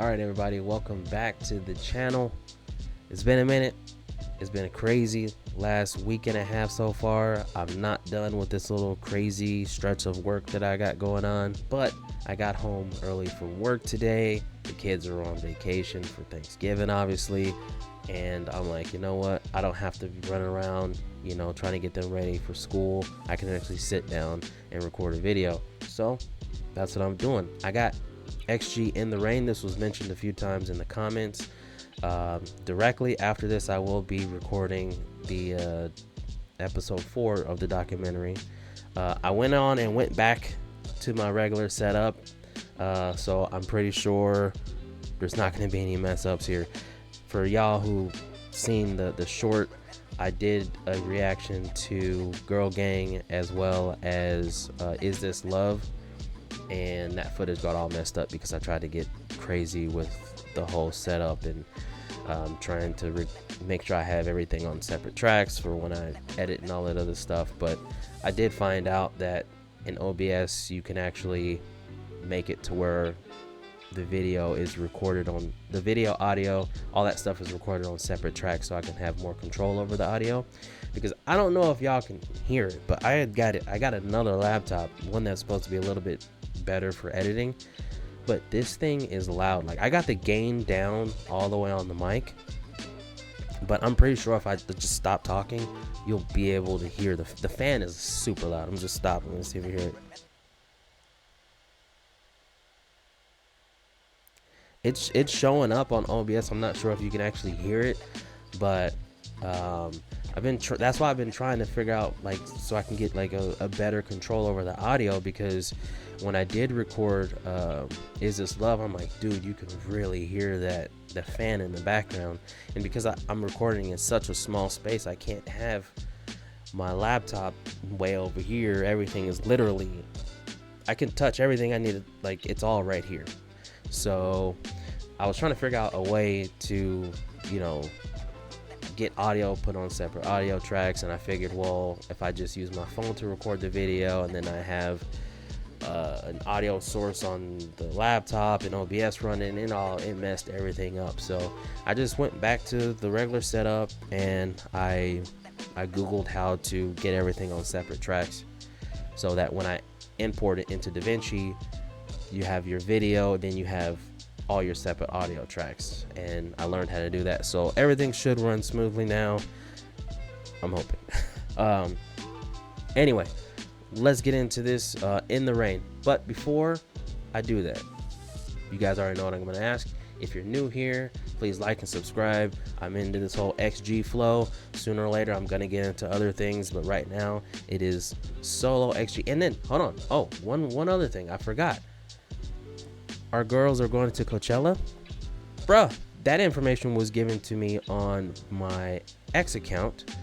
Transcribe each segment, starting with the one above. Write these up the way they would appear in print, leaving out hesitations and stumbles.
Alright everybody, welcome back to the channel. It's been a minute. It's been a crazy last week and a half so far. I'm not done with this little crazy stretch of work that I got going on, but I got home early from work today. The kids are on vacation for Thanksgiving, obviously, and I'm like, you know what? I don't have to be running around, trying to get them ready for school. I can actually sit down and record a video. So that's what I'm doing. I got XG in the Rain. This was mentioned a few times in the comments. Directly after this, I will be recording the episode 4 of the documentary. I went back to my regular setup, so I'm pretty sure there's not going to be any mess ups here. For y'all who seen the short, I did a reaction to Girl Gang as well as Is This Love, and that footage got all messed up because I tried to get crazy with the whole setup and trying to make sure I have everything on separate tracks for when I edit and all that other stuff. But I did find out that in OBS you can actually make it to where the video is recorded on the video, audio, all that stuff is recorded on separate tracks, so I can have more control over the audio. Because I don't know if y'all can hear it, but I got another laptop, one that's supposed to be a little bit better for editing, but this thing is loud. Like, I got the gain down all the way on the mic, but I'm pretty sure if I just stop talking, you'll be able to hear the fan is super loud. I'm just stopping. Let's see if you hear it. It's showing up on OBS. I'm not sure if you can actually hear it, but that's why I've been trying to figure out, like, so I can get like a better control over the audio, because when I did record Is This Love, I'm like, dude, you can really hear the fan in the background. And because I'm recording in such a small space, I can't have my laptop way over here. Everything is literally, I can touch everything I need, like, it's all right here. So I was trying to figure out a way to, get audio put on separate audio tracks, and I figured, well, if I just use my phone to record the video, and then I have an audio source on the laptop and OBS running, it messed everything up. So I just went back to the regular setup, and I googled how to get everything on separate tracks, so that when I import it into DaVinci, you have your video, then you have all your separate audio tracks, and I learned how to do that. So everything should run smoothly now, I'm hoping. Anyway, let's get into this In the Rain. But before I do that, you guys already know what I'm going to ask. If you're new here, please like and subscribe. I'm into this whole XG flow. Sooner or later, I'm going to get into other things, but right now it is solo XG. And then, hold on. Oh, one other thing I forgot. Our girls are going to Coachella. Bruh, that information was given to me on my X account,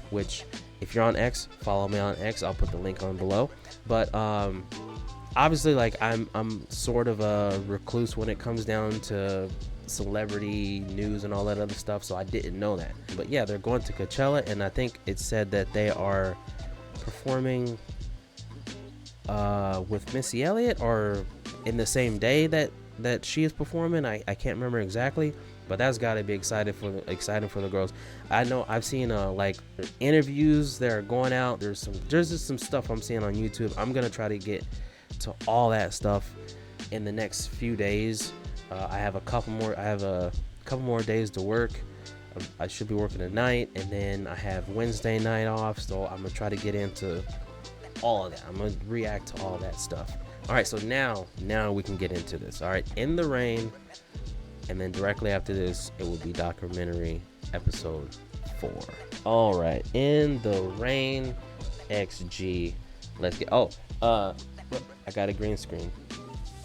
which, if you're on X, follow me on X. I'll put the link on below. But obviously, like, I'm sort of a recluse when it comes down to celebrity news and all that other stuff, so I didn't know that. But yeah, they're going to Coachella, and I think it said that they are performing with Missy Elliott, or in the same day that she is performing. I can't remember exactly, but that's got to be exciting for the girls. I know I've seen like interviews that are going out. There's just some stuff I'm seeing on YouTube. I'm gonna try to get to all that stuff in the next few days. I have a couple more days to work. I should be working tonight, and then I have Wednesday night off, so I'm gonna try to get into all of that. I'm gonna react to all that stuff. All right, so now we can get into this. All right, In the Rain, and then directly after this, it will be documentary episode 4. All right, In the Rain, XG. Let's get. Look, I got a green screen.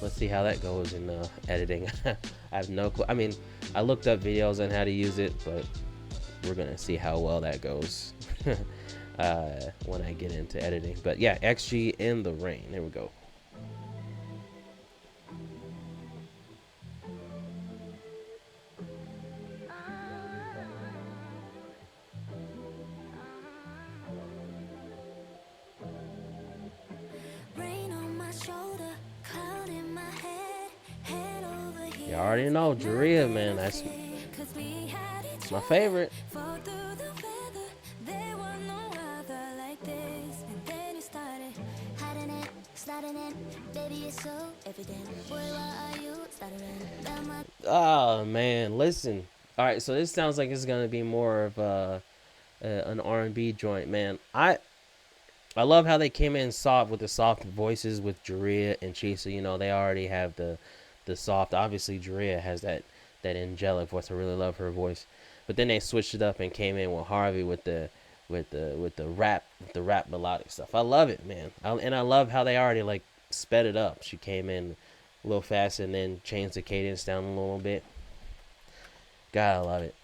Let's see how that goes in editing. I have no clue. I mean, I looked up videos on how to use it, but we're gonna see how well that goes when I get into editing. But yeah, XG, In the Rain. There we go. already know Jaria, man. That's my favorite. Oh man, listen. All right, so this sounds like it's gonna be more of an R&B joint, man. I love how they came in soft with the soft voices with Jaria and Chisa. You know, they already have the soft. Obviously, Jaria has that angelic voice. I really love her voice. But then they switched it up and came in with Harvey with the rap melodic stuff. I love it, man. And I love how they already like sped it up. She came in a little fast and then changed the cadence down a little bit. God, I love it.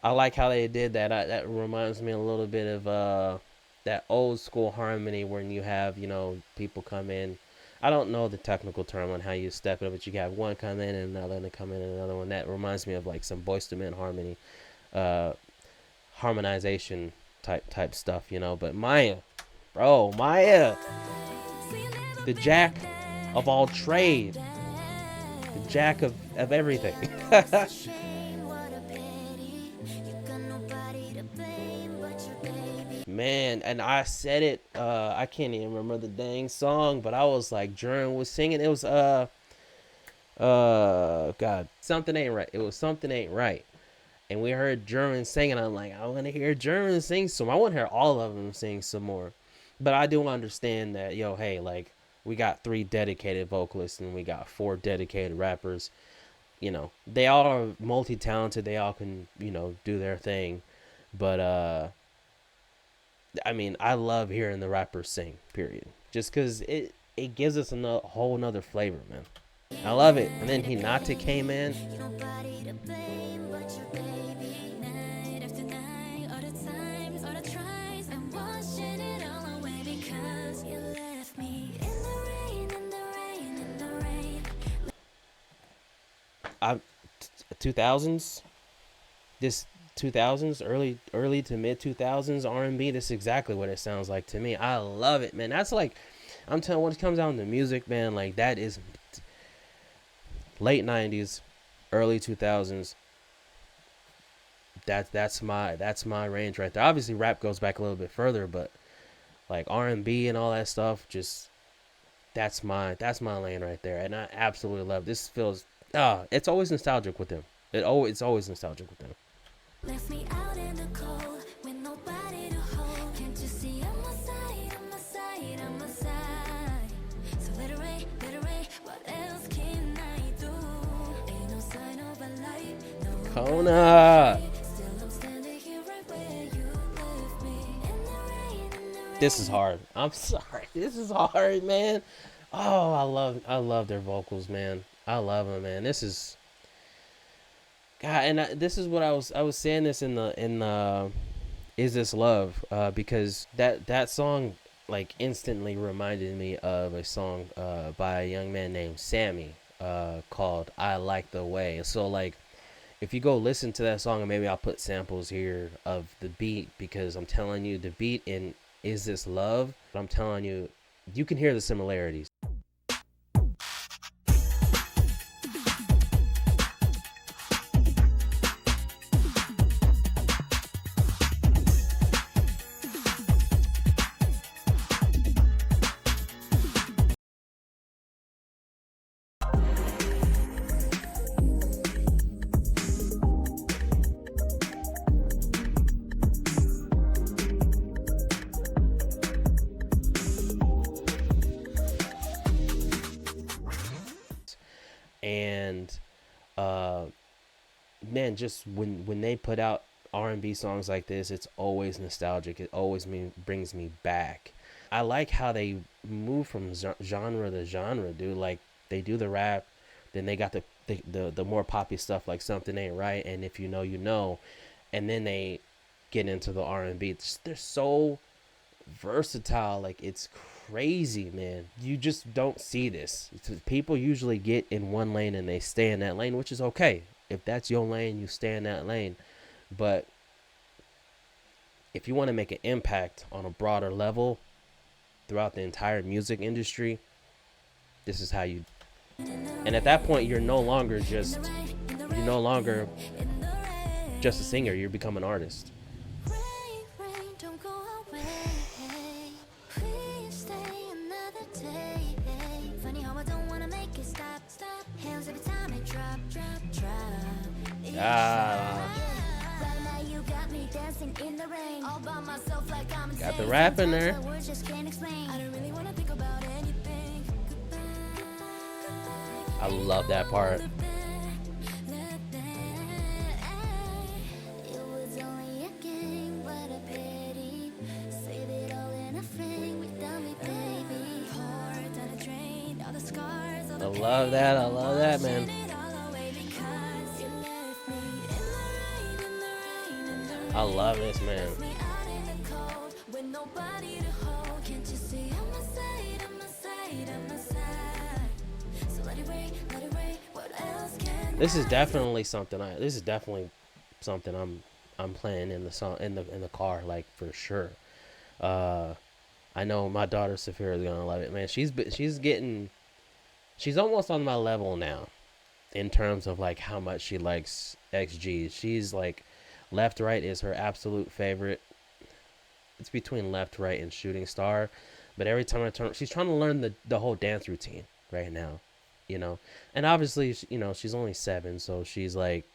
I like how they did that. That reminds me a little bit of that old school harmony when you have, you know, people come in. I don't know the technical term on how you step it, but you have one come in and another, and then come in and another one. That reminds me of like some Boyz II Men harmony, uh, harmonization type stuff, you know. But Maya, bro, Maya, the jack of all trade, the jack of everything. Man, and I said it. I can't even remember the dang song, but I was like, Jern was singing. It was God, something ain't right. It was something ain't right. And we heard German singing. I'm like, I want to hear German sing some. I want to hear all of them sing some more. But I do understand that, yo, hey, like we got 3 dedicated vocalists and we got 4 dedicated rappers. You know, they all are multi-talented. They all can, you know, do their thing. But I mean, I love hearing the rappers sing. Period. Just because it gives us a whole nother flavor, man. I love it. And then Hinata came in. I 2000s, this 2000s, early to mid 2000s R&B. This is exactly what it sounds like to me. I love it, man. That's like, I'm telling, when it comes down to music, man, like that is late 90s, early 2000s. That's my range right there. Obviously rap goes back a little bit further, but like R&B and all that stuff, just that's my lane right there. And I absolutely love this. Feels it's always nostalgic with them. It's always nostalgic with them. Left me out in the cold with nobody to hold. Can't you see I'm my side, I'm my side, I'm my side. So let it rain, what else can I do? Ain't no sign of a light, no Kona. Still I'm standing here right where you left me. In the rain, this is hard. I'm sorry. This is hard, man. Oh, I love their vocals, man. I love them, man. This is God, and this is what I was saying this in the Is This Love, because that song like instantly reminded me of a song by a young man named Sammy called I Like the Way. So like if you go listen to that song, and maybe I'll put samples here of the beat, because I'm telling you the beat in Is This Love, I'm telling you, you can hear the similarities. And man, just when they put out R&B songs like this, it's always nostalgic. It always brings me back. I like how they move from genre to genre, dude. Like they do the rap, then they got the more poppy stuff like Something Ain't Right and If You Know You Know, and then they get into the R&B. They're so versatile, like it's crazy, man. You just don't see this. People usually get in one lane and they stay in that lane, which is okay. If that's your lane, you stay in that lane. But if you want to make an impact on a broader level throughout the entire music industry, this is how you. And at that point, you're no longer just a singer. You become an artist. Ah, got the rap in there. I love that part. I love that. I love that, man. I love this, man. This is definitely something. This is definitely something I'm playing in the song in the car, like for sure. Uh, I know my daughter Saphira is gonna love it, man. She's almost on my level now in terms of like how much she likes XG. She's like Left Right is her absolute favorite. It's between Left Right and Shooting Star, but every time I turn, she's trying to learn the whole dance routine right now, you know. And obviously, she's only 7, so she's like,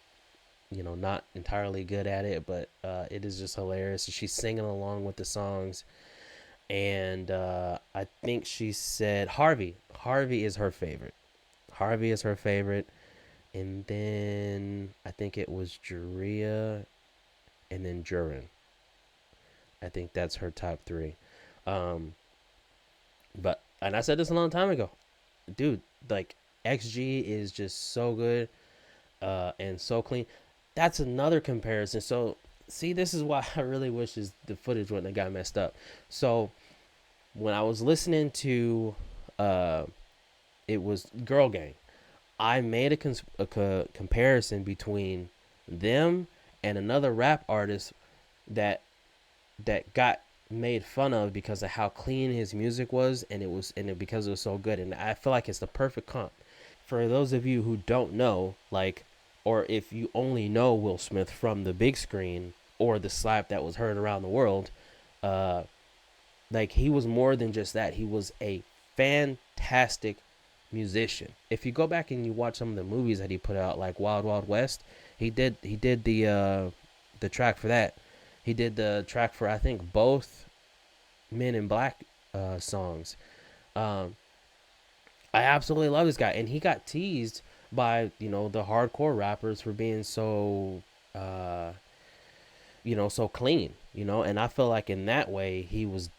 not entirely good at it, but it is just hilarious. She's singing along with the songs, and I think she said Harvey. Harvey is her favorite. Harvey is her favorite, and then I think it was Juria, and then Jurin. I think that's her top 3. Um, but and I said this a long time ago, dude. Like XG is just so good, and so clean. That's another comparison. So see, this is why I really wish the footage wouldn't have got messed up. So when I was listening to, it was Girl Gang. I made a comparison between them and another rap artist that got made fun of because of how clean his music was, and because it was so good. And I feel like it's the perfect comp. For those of you who don't know, like, or if you only know Will Smith from the big screen or the slap that was heard around the world, uh, like he was more than just that. He was a fantastic musician. If you go back and you watch some of the movies that he put out, like Wild Wild West, he did the track for that. He did the track for I think both Men in Black songs. Um, I absolutely love this guy, and he got teased by the hardcore rappers for being so so clean, and I feel like in that way he was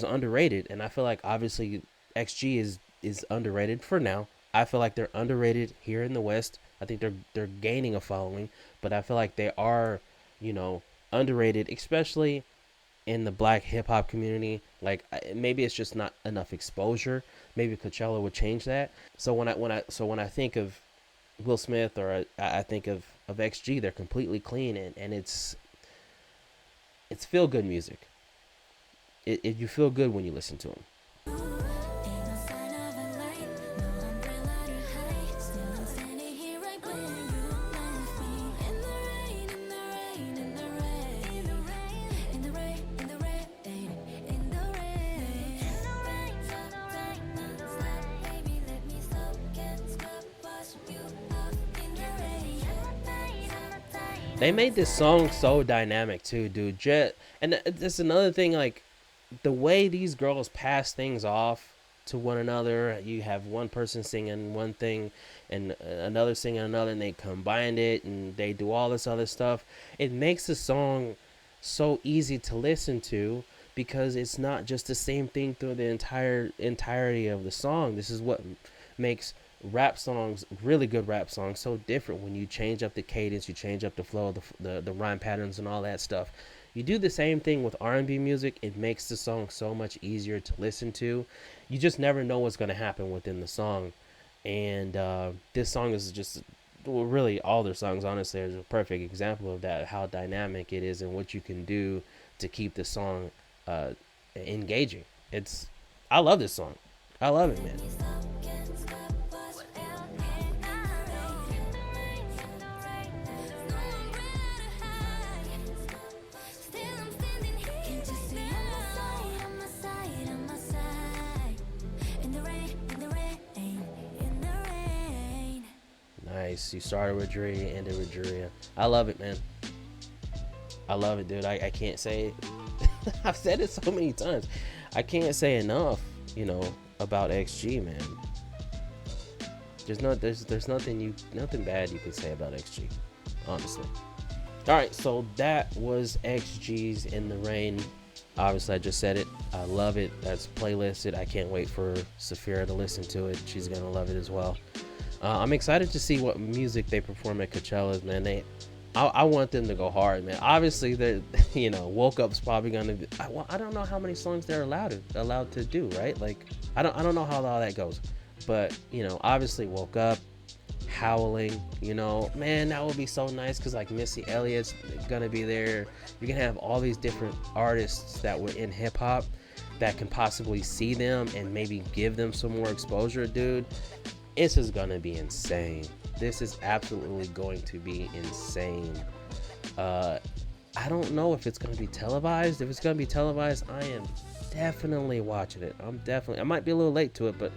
underrated, and I feel like obviously XG is underrated for now. I feel like they're underrated here in the West. I think they're gaining a following, but I feel like they are, you know, underrated, especially in the black hip hop community. Like maybe it's just not enough exposure. Maybe Coachella would change that. So when I think of Will Smith, or I think of XG, they're completely clean, and it's feel good music. You feel good when you listen to them. They made this song so dynamic too, dude. Jet, and that's another thing. Like the way these girls pass things off to one another. You have one person singing one thing, and another singing another, and they combined it, and they do all this other stuff. It makes the song so easy to listen to because it's not just the same thing through the entirety of the song. This is what makes rap songs, really good rap songs, so different. When you change up the cadence, you change up the flow, the rhyme patterns and all that stuff. You do the same thing with R&B music. It makes the song so much easier to listen to. You just never know what's going to happen within the song. And this song is just well, really all their songs honestly are a perfect example of that, how dynamic it is and what you can do to keep the song uh, engaging. It's I love this song. I love it, man. Nice. You started with Dre, ended with Dre. I love it, man. I love it, dude. I can't say it. I've said it so many times. I can't say enough, you know, about XG, man. There's nothing bad you can say about XG, honestly. All right, so that was XG's In the Rain. Obviously, I just said it. I love it. That's playlisted. I can't wait for Saphira to listen to it. She's gonna love it as well. I'm excited to see what music they perform at Coachella's, man. I want them to go hard, man. Obviously, they're, you know, Woke Up's probably gonna be. I don't know how many songs they're allowed to do, right? Like, I don't know how all that goes, but you know, obviously, Woke Up, Howling, you know, man, that would be so nice because like Missy Elliott's gonna be there. You're gonna have all these different artists that were in hip hop that can possibly see them and maybe give them some more exposure, dude. This is gonna be insane. This is absolutely going to be insane. I don't know if it's gonna be televised. If it's gonna be televised, I am definitely watching it. I might be a little late to it, but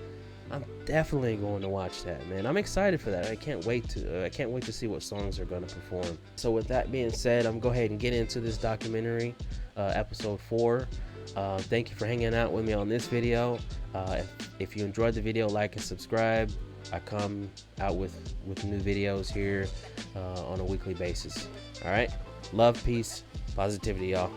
I'm definitely going to watch that, man. I'm excited for that. I can't wait to see what songs are going to perform. So with that being said, I'm going to go ahead and get into this documentary, episode 4. Thank you for hanging out with me on this video. If you enjoyed the video, like and subscribe. I come out with new videos here on a weekly basis. All right. Love, peace, positivity, y'all.